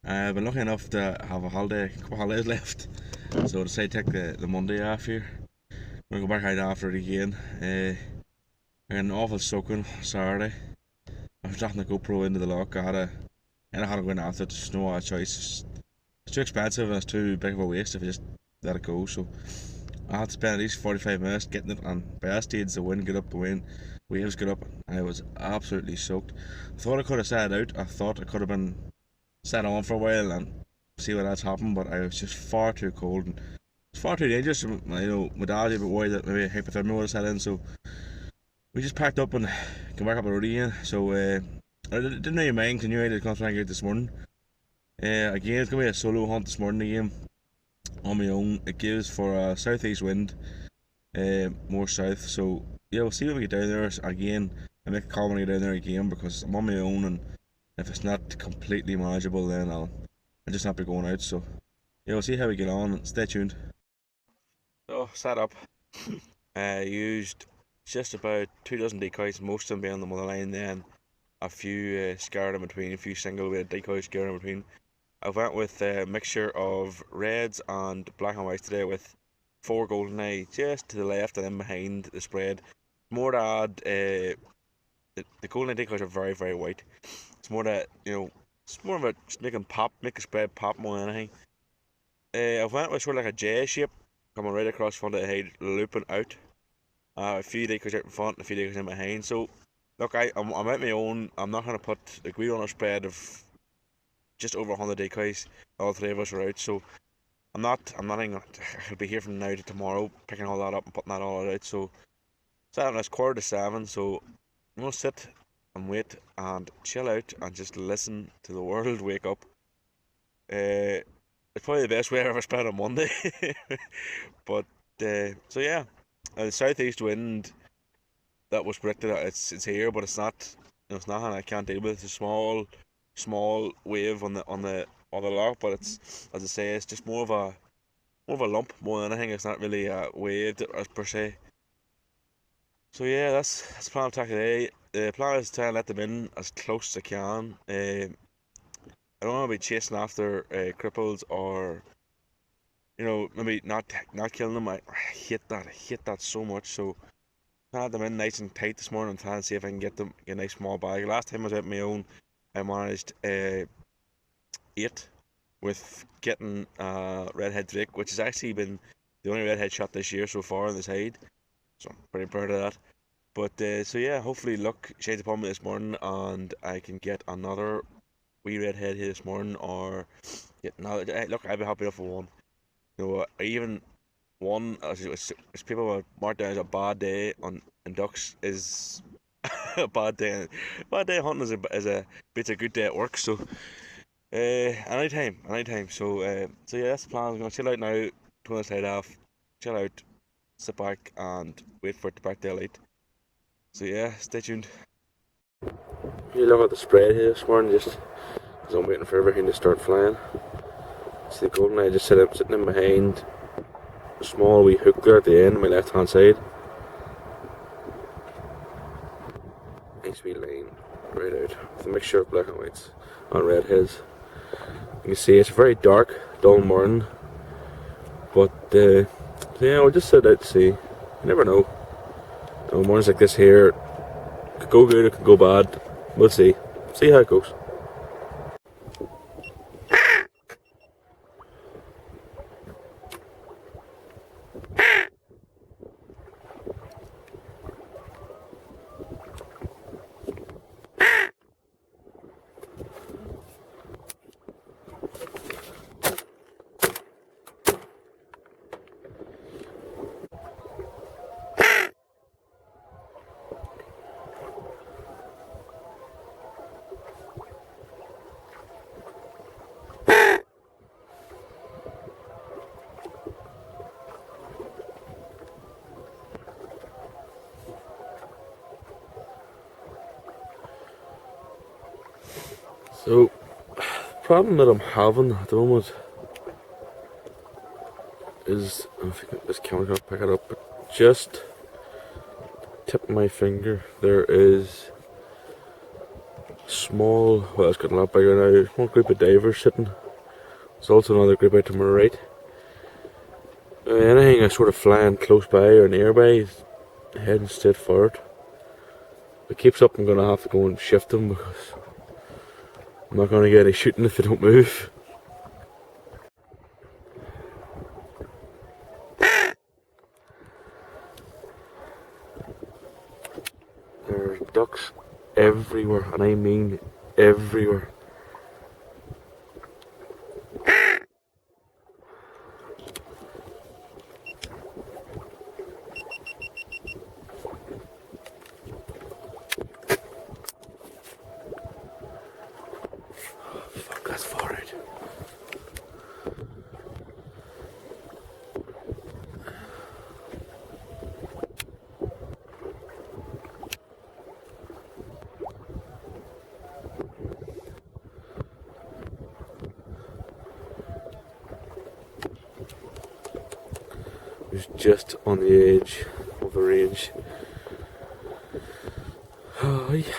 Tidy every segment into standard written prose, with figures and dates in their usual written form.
I've been lucky enough to have a holiday, a couple of holidays left, so I decided to take the Monday off here. I'm gonna go back out after it again. I got an awful soaking Saturday. I was dropping the GoPro into the lock. I had to go in after it. There's no other choice. It's too expensive and it's too big of a waste if I just let it go. So I had to spend at least 45 minutes getting it, and by that stage the wind got up, the wind waves got up, and I was absolutely soaked. I thought I could have sat it out. I thought I could have been sat on for a while and see what that's happened, but I was just far too cold and it's far too dangerous. My dad's a bit worried that maybe hypothermia would have set in, so we just packed up and came back up the road again. So I didn't really mind because I knew I had to come try and get this morning. Again, it's gonna be a solo hunt this morning again on my own. It gives for a southeast wind, more south. So yeah, we'll see when we get down there again. I make a call when I get down there again because I'm on my own, and if it's not completely manageable, then I'll just not be going out. So yeah, we'll see how we get on. Stay tuned. So set up. I used just about 2 dozen decoys, most of them being on the mother line, then a few scattered in between, a few single weight decoys scattered in between. I went with a mixture of reds and black and whites today with 4 GoldenEye just to the left and then behind the spread. More to add, the GoldenEye decoys are very, very white. It's more that, it's more of a just make a spread pop more than anything. I went with sort of like a J shape, coming right across front of the head, looping out. A few decoys out in front, and a few decoys in behind. So, look, I'm at my own. I'm not going to put, like, we on a spread of just over 100 decoys. All three of us are out, so I'm not going I'll be here from now to tomorrow, picking all that up and putting that all out. So, it's 6:45, so I'm going to sit and wait and chill out and just listen to the world wake up. It's probably the best way I ever spent a Monday. But, so yeah, the southeast wind that was predicted. It's here, but it's not. It's nothing I can't deal with. It's a small wave on the lock, but it's, as I say, it's just more of a lump more than anything. It's not really a wave per se. So yeah, that's the plan of attack today. The plan is to try and let them in as close as I can. I don't want to be chasing after cripples or maybe not killing them. I hate that. I hate that so much. So I had them in nice and tight this morning and trying to see if I can get a nice small bag. Last time I was out on my own, I managed 8 with getting redhead drake, which has actually been the only redhead shot this year so far on the side. So I'm pretty proud of that. But so yeah, hopefully luck shades upon me this morning and I can get another wee redhead here this morning, or get another. Look, I'd be happy enough with one. Even one, as people would mark down as a bad day on in ducks is a bad day. Bad day hunting it's a good day at work. So anytime. So yeah, that's the plan. I'm gonna chill out now, turn this head off, chill out, sit back, and wait for it to back daylight. So yeah, stay tuned. You look at the spread here this morning, just as I'm waiting for everything to start flying. See the golden eye just sitting in behind a small wee hook there at the end, on my left hand side. Nice wee line right out with a mixture of black and whites and redheads. You can see it's a very dark, dull morning, but so yeah, we'll just sit out to see. You never know. Mornings like this here could go good, it could go bad. We'll see. See how it goes. So, the problem that I'm having at the moment is, I think this camera can pick it up, but just tip my finger, there is small, well, it's getting a lot bigger now. One group of divers sitting. There's also another group out to my right. Anything that's sort of flying close by or nearby is heading straight forward. If it keeps up, I'm going to have to go and shift them because I'm not going to get any shooting if they don't move. There's ducks everywhere, and I mean everywhere. Fuck, that's far out. It's just on the edge of the range. Oh, yeah.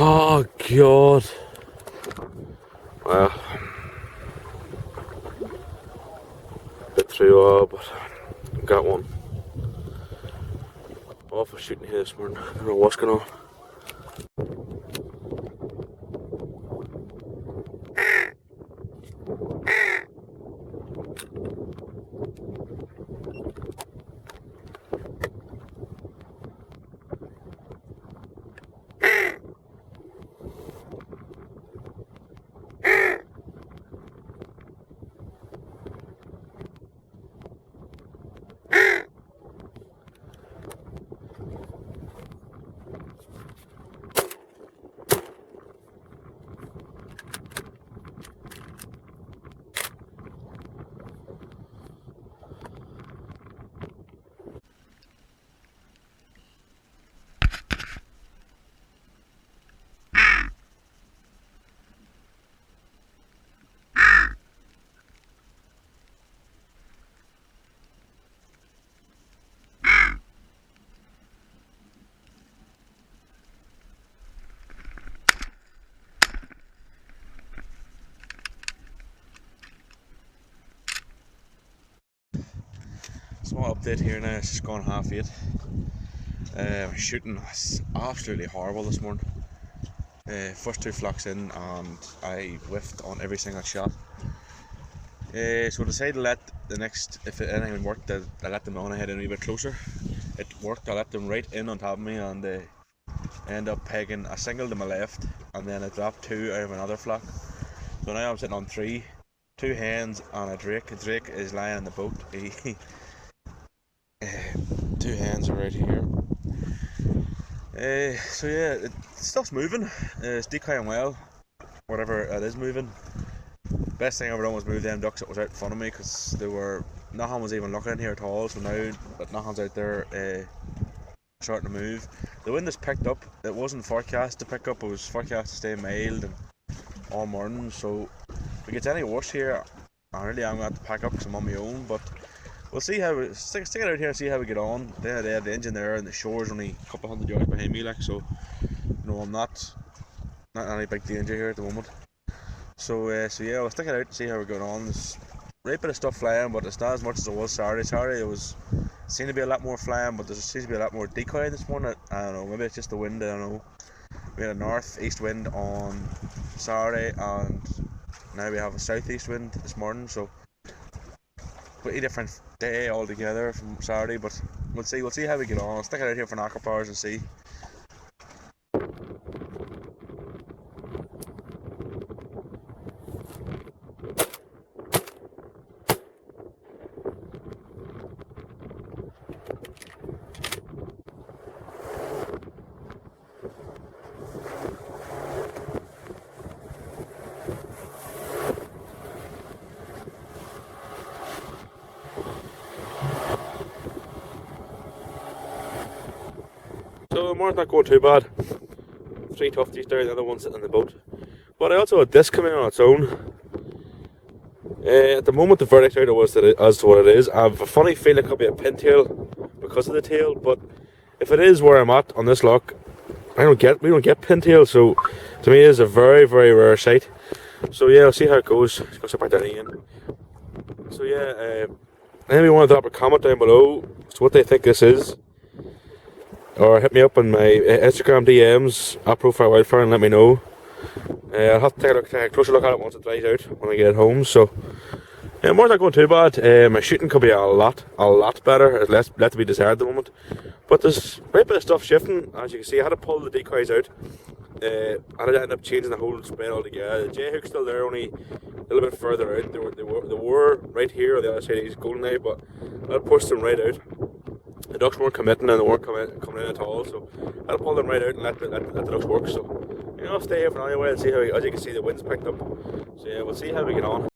Oh God. Well, bit through all, but got one. Awful shooting here this morning. I don't know what's going on. Small update here now, it's just gone 8:30. Shooting was absolutely horrible this morning. First two flocks in and I whiffed on every single shot. So I decided to let the next, if anything worked, I let them on ahead and a wee bit closer. It worked, I let them right in on top of me and they end up pegging a single to my left and then I dropped two out of another flock. So now I'm sitting on three, two hens and a drake. The drake is lying in the boat. Two hens are right here. So yeah, stuff's moving. It's decoying well, whatever it is moving. Best thing I ever done was move them ducks that was out in front of me because they were, nothing was even looking in here at all. So now that nothing's out there, starting to move. The wind has picked up. It wasn't forecast to pick up. It was forecast to stay mild and all morning. So if it gets any worse here, I really am going to have to pack up because I'm on my own. But we'll see how we stick it out here and see how we get on. At the end of the day, the engine there and the shore's only a couple hundred yards behind me, like, so I'm not any big danger here at the moment. So yeah, we'll stick it out and see how we're going on. There's a right bit of stuff flying, but it's not as much as it was Saturday. Saturday it seemed to be a lot more flying, but there seems to be a lot more decoy this morning. I don't know, maybe it's just the wind, I don't know. We had a north-east wind on Saturday and now we have a southeast wind this morning, so pretty different day altogether from Saturday, but we'll see how we get on. I'll stick it out here for knock-up hours and see. So the moor's not going too bad. 3 tufties there, the other one sitting in the boat. But I also had this coming on its own. At the moment the verdict out was that as to what it is. I have a funny feeling it could be a pintail because of the tail, but if it is where I'm at on this loch, we don't get pintail, so to me it is a very, very rare sight. So yeah, I'll see how it goes. It's going to sit back down again. So yeah, anybody want to drop a comment down below as to what they think this is, or hit me up on my Instagram DMs at Profile Wildfire and let me know. I'll have to take a closer look at it once it dries out when I get home. So yeah, more's not going too bad. My shooting could be a lot better. It's left to be desired at the moment. But there's a great bit of stuff shifting. As you can see, I had to pull the decoys out. I had to end up changing the whole spread altogether. The J-hook's still there, only a little bit further out. They were right here on the other side of these golden eye, but I pushed them right out. The ducks weren't committing and they weren't coming in at all, so I had to pull them right out and let the ducks work. So you know, I'll stay here for now anyway and see how, as you can see, the wind's picked up. So yeah, we'll see how we get on.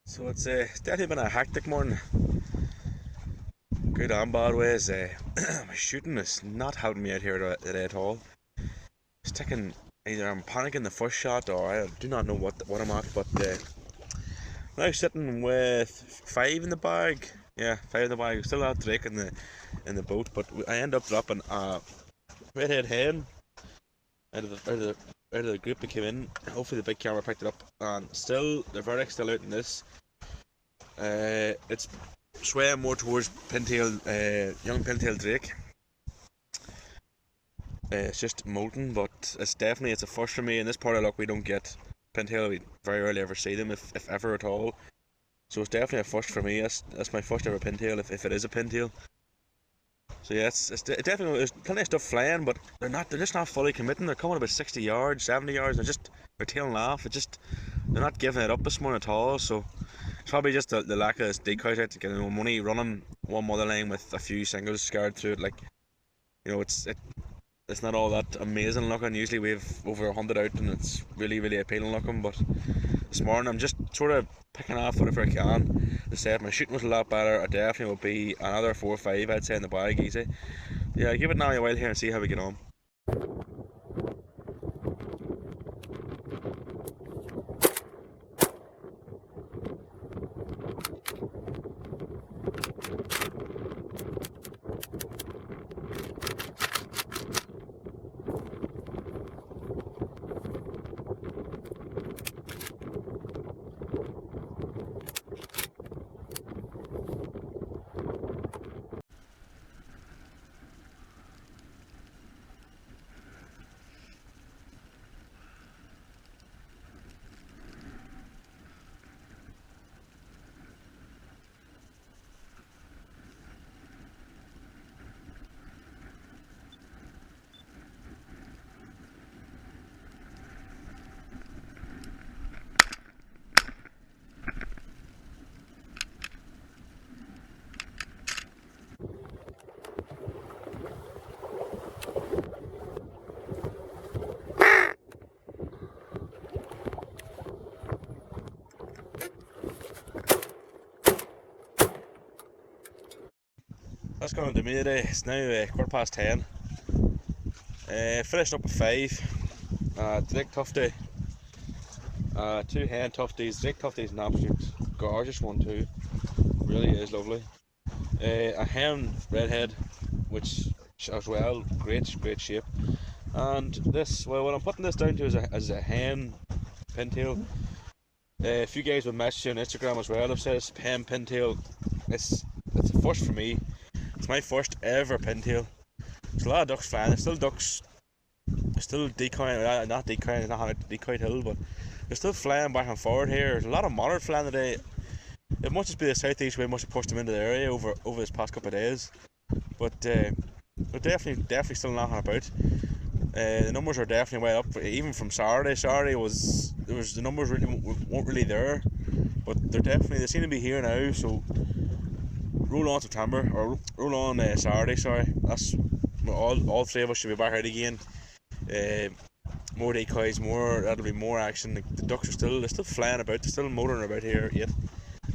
So it's definitely been a hectic morning. Good and bad ways. My shooting is not helping me out here today at all. It's taking, either I'm panicking the first shot or I do not know what I'm at, but now sitting with 5 in the bag. Yeah, 5 in the bag. Still have Drake in the boat, but I end up dropping a redhead hen out of the group that came in. Hopefully the big camera picked it up, and still the verdict's still out in this. It's swaying more towards pintail, young pintail drake. It's just molten, but it's a first for me. In this part of the loch we don't get pintail. We very rarely ever see them, if ever at all. So it's definitely a first for me. That's my first ever pintail, if it is a pintail. So yeah, it's definitely, there's plenty of stuff flying, but they're just not fully committing. They're coming about 60 yards, 70 yards, they're tailing off. They're not giving it up this morning at all. So it's probably just the lack of this decoy out to get money running one mother line with a few singles scarred through it. Like, you know, it's not all that amazing looking. Usually we have over 100 out and it's really, really appealing looking, but this morning I'm just sort of picking off whatever I can. As I said, my shooting was a lot better. I definitely will be another 4 or 5, I'd say, in the bag easy. Yeah, give it now a while here and see how we get on. That's going to me today. It's now 10:15. Finishing up at 5. Drake Tufty. 2 hen tufties. Drake Tufty's an absolute gorgeous one too. Really is lovely. A hen redhead, which as well, great shape. And this, well, what I'm putting this down to is a hen pintail. A few guys would message you on Instagram as well. I've said it's hen pintail. It's a first for me. It's my first ever pintail. There's a lot of ducks flying. There's still ducks. They're still decoying. Not decoying. Not on decoy hill, but they're still flying back and forward here. There's a lot of mallard flying today. It must just be the southeast wind must have pushed them into the area over this past couple of days. But they're definitely still knocking about. The numbers are definitely way up. Even from Saturday. Saturday the numbers weren't really there, but they seem to be here now. So roll on September, or roll on Saturday. Sorry, that's all 3 of us should be back out again. More decoys, that'll be more action. The ducks are still flying about, they're still motoring about here yet.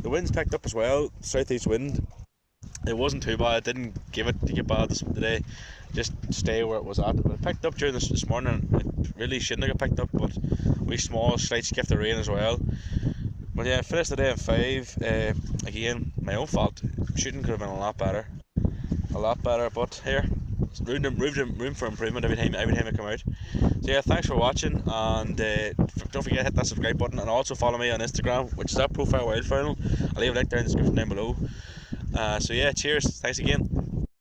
The wind's picked up as well, southeast wind. It wasn't too bad. It didn't get bad today. Just stay where it was at. It picked up during this morning. It really shouldn't have got picked up, but we small slight skift of rain as well. But yeah, finished the day at 5. Again, my own fault. Shooting could have been a lot better. But here, room for improvement every time I come out. So yeah, thanks for watching, and don't forget to hit that subscribe button, and also follow me on Instagram, which is at Profile Wildfowl. I'll leave a link down in the description down below. So yeah, cheers, thanks again.